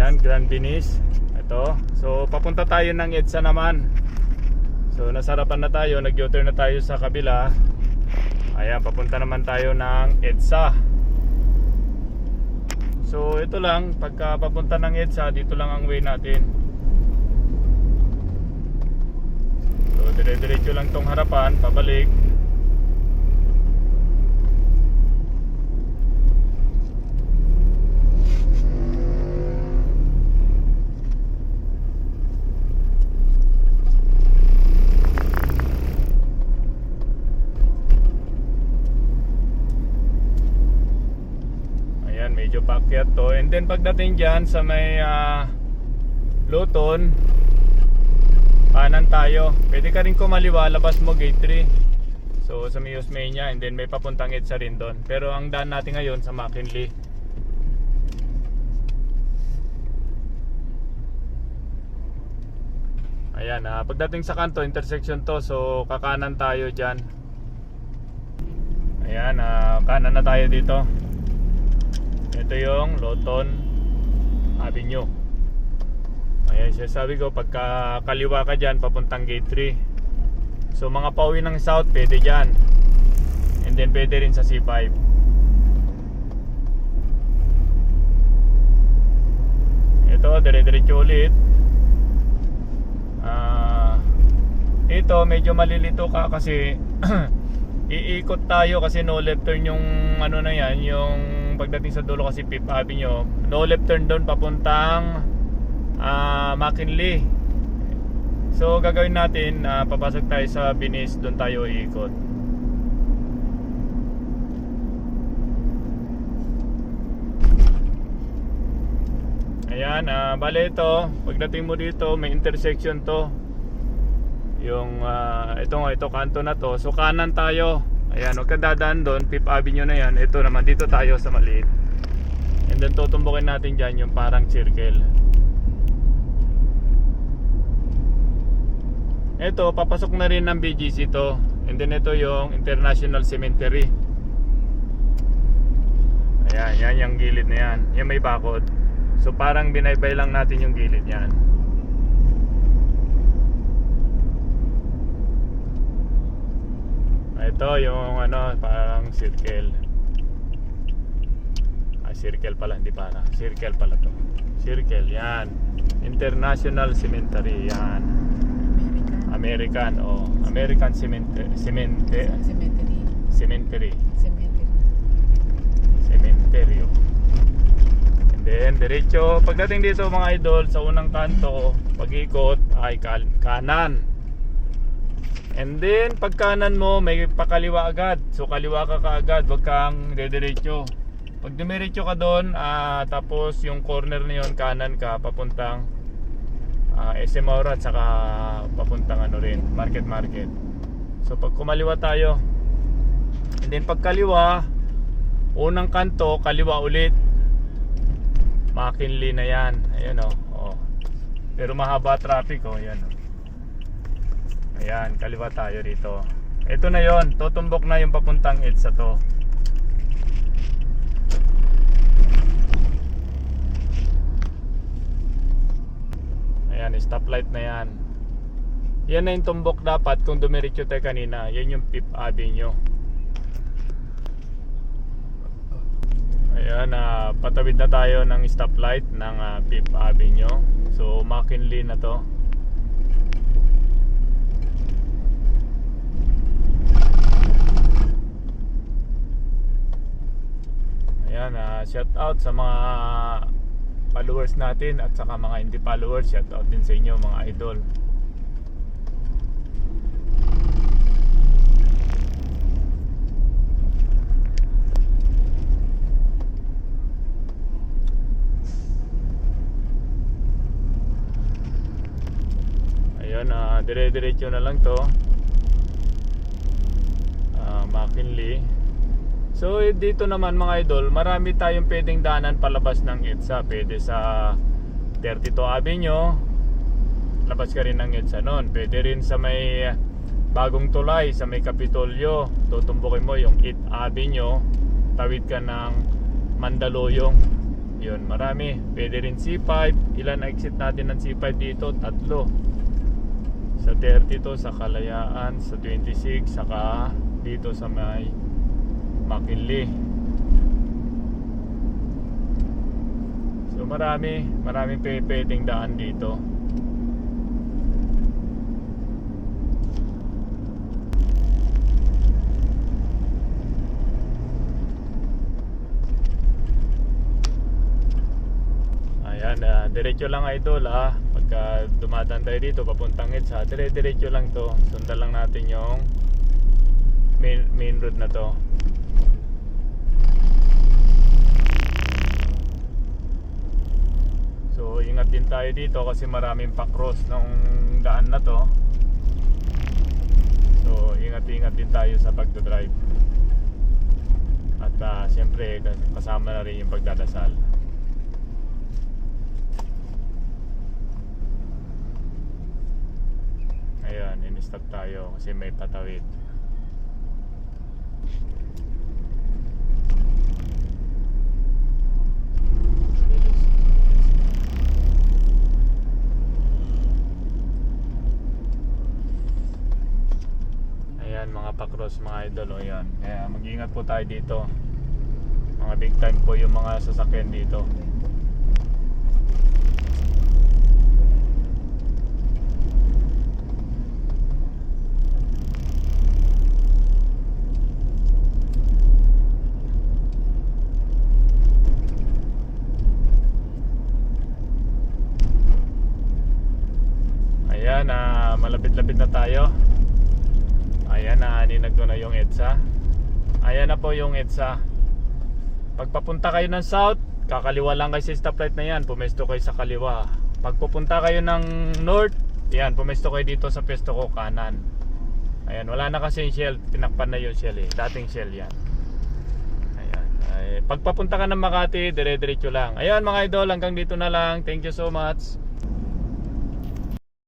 Ayan, Grand Venice. Ito. So papunta tayo ng EDSA naman. So nasarapan na tayo, nag-U-turn na tayo sa kabila. Ayan, papunta naman tayo ng EDSA. So ito lang, pagka papunta ng EDSA, dito lang ang way natin. So dire-diretso lang tong harapan, pabalik. Medyo paakyat to, and then pagdating dyan sa may Luton, kanan tayo. Pwede ka rin kumaliwa, labas mo gate 3. So sa may Osmeña, and then may papuntang EDSA rin doon. Pero ang daan natin ngayon sa McKinley. Ayan, pagdating sa kanto, intersection to, so kakanan tayo dyan. Ayan, kanan na tayo dito. Ito yung Luton Avenue. Ayan, sabi ko, pagka kaliwa ka dyan, papuntang gate 3. So mga pauwi ng south, pwede dyan. And then pwede rin sa C5. Ito, dire-diretso ulit. Ito, medyo malilito ka kasi iikot tayo kasi no left turn yung ano na yan, yung pagdating sa dulo kasi 5th Avenue, no left turn doon papuntang McKinley. So gagawin natin, papasok tayo sa Venice, doon tayo iikot. Ayan, bale ito, pagdating mo dito may intersection to. Yung ito kanto na to. So kanan tayo. Ayan, huwag ka dadaan doon, 5th Avenue na yan. Ito naman, dito tayo sa maliit. And then tutumbukin natin dyan yung parang circle. Ito, papasok na rin ng BGC to. And then ito yung International Cemetery. Ayan, yan yung gilid na yan. Yan may bakod. So parang binaybay lang natin yung gilid yan. Ito yung ano, parang circle. Circle pala, hindi para. Circle pala to. Circle, yan. International Cemetery, yan. American, oh. American Cemetery. Cemetery. And then, diretso. Pagdating dito mga idol, sa unang kanto, pag-ikot ay kanan. And then pag kanan mo may pakaliwa agad. So kaliwa ka kaagad, wag kang dediretso. Pag dumiretso ka doon, tapos yung corner na yun, kanan ka papuntang SM Aura at saka papuntang ano rin, market. So pag kumaliwa tayo, and then pag kaliwa, unang kanto, kaliwa ulit. McKinley na yan. Ayan oh. Pero mahaba traffic yan Ayan, kaliwa tayo dito. Ito na yon, tutumbok na yung papuntang EDSA to. Ayan, stoplight na yan. Yan na yung tumbok dapat kung dumiretso tayo kanina. Yan yung 5th Avenue. Ayan, patawid na tayo ng stoplight ng 5th Avenue. So McKinley na to. Ayan, shout out sa mga followers natin at saka mga hindi followers, shout out din sa inyo mga idol. Ayan, dire-diretso na lang to. McKinley. So dito naman mga idol, marami tayong pwedeng daanan palabas ng EDSA. Pwede sa 32 Avenue, labas ka rin ng EDSA noon. Pwede rin sa may bagong tulay, sa may Kapitolyo, tutumbukin mo yung 8th Avenue, tawid ka ng Mandaluyong. Yun, marami. Pwede rin C5. Ilan na exit natin ng C5 dito? 3. Sa 32, sa Kalayaan, sa 26, saka dito sa may McKinley. So maraming pwedeng daan dito. Ayan, diretso lang idol ha. Pagka dumadaan tayo dito papuntang EDSA, diretso lang to. Sundan lang natin yung main road na to. So ingat din tayo dito kasi maraming pa-cross nung daan na to. So ingat din tayo sa pagdodrive. At siyempre kasama na rin yung pagdadasal. Ayan, in-stop tayo kasi may patawid. Ayan mga pa-cross mga idol, o yan. Kaya mag-ingat po tayo dito. Mga big time po yung mga sasakyan dito. Ayan, malapit-lapit na tayo. Ayan, ninag ko na yung EDSA. Ayan na po yung EDSA. Pagpapunta kayo ng south, kakaliwa lang kayo sa stoplight na yan. Pumesto kayo sa kaliwa. Pagpupunta kayo ng north, yan, pumesto kayo dito sa pesto ko kanan. Ayan, wala na kasi yung Shell. Tinakpan na yung Shell eh. Dating Shell yan. Ayan. Pagpapunta ka ng Makati, dire-diretso lang. Ayan mga idol, hanggang dito na lang. Thank you so much.